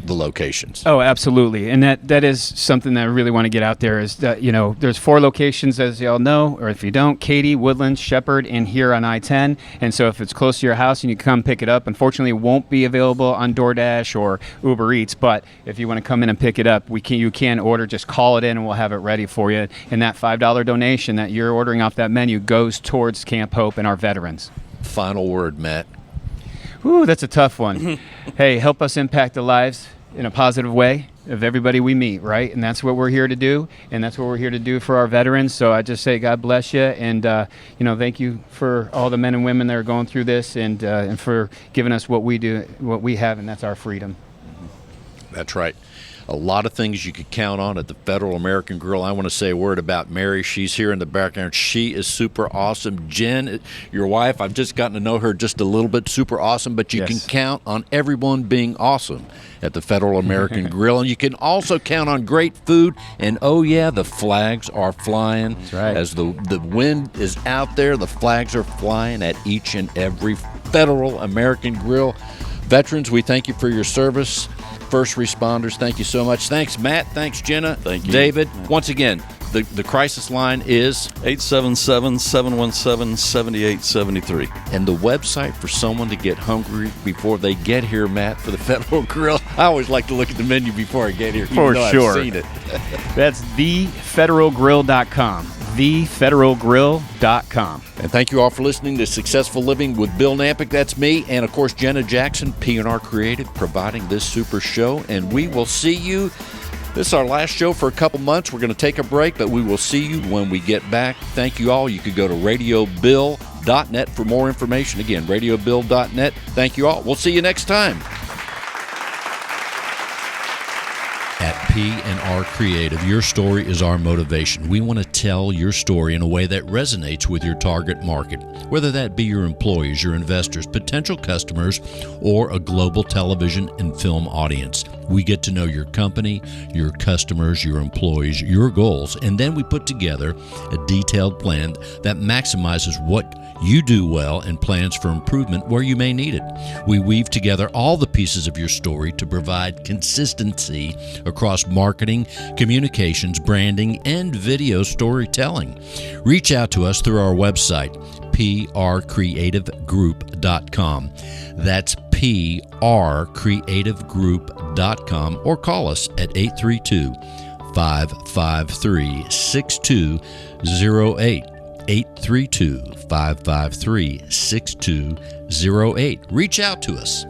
the locations. Oh, absolutely. And that is something that I really want to get out there, is that, there's 4 locations, as y'all know, or if you don't: Katy, Woodlands, Shepherd, and here on I-10. And so if it's close to your house and you come pick it up, unfortunately it won't be available on DoorDash or Uber Eats, but if you want to come in and pick it up, you can order. Just call it in and we'll have it ready for you. And that $5 donation that you're ordering off that menu goes towards Camp Hope and our veterans. Final word, Matt. Ooh, that's a tough one. Hey, help us impact the lives in a positive way of everybody we meet, right? And that's what we're here to do, and that's what we're here to do for our veterans. So I just say God bless you, and thank you for all the men and women that are going through this, and for giving us what we do, what we have, and that's our freedom. That's right. A lot of things you could count on at the Federal American Grill. I want to say a word about Mary. She's here in the background. She is super awesome. Jen, your wife, I've just gotten to know her just a little bit, super awesome, but you can count on everyone being awesome at the Federal American Grill. And you can also count on great food. And the flags are flying. That's right. As the wind is out there, the flags are flying at each and every Federal American Grill. Veterans, we thank you for your service. First responders, thank you so much. Thanks, Matt. Thanks, Jenna. Thank you, David. Once again, the crisis line is 877-717-7873. And the website for someone to get hungry before they get here, Matt, for the Federal Grill. I always like to look at the menu before I get here, For even though sure. I've seen it. That's thefederalgrill.com. thefederalgrill.com. And thank you all for listening to Successful Living with Bill Knapik. That's me. And, of course, Jenna Jackson, P&R Creative, providing this super show. And we will see you. This is our last show for a couple months. We're going to take a break, but we will see you when we get back. Thank you all. You could go to radiobill.net for more information. Again, radiobill.net. Thank you all. We'll see you next time. At P&R Creative, your story is our motivation. We want to tell your story in a way that resonates with your target market, whether that be your employees, your investors, potential customers, or a global television and film audience. We get to know your company, your customers, your employees, your goals, and then we put together a detailed plan that maximizes what you do well and plans for improvement where you may need it. We weave together all the pieces of your story to provide consistency across marketing, communications, branding, and video storytelling. Reach out to us through our website, prcreativegroup.com. That's prcreativegroup.com, or call us at 832-553-6208. 832-553-6208. Reach out to us.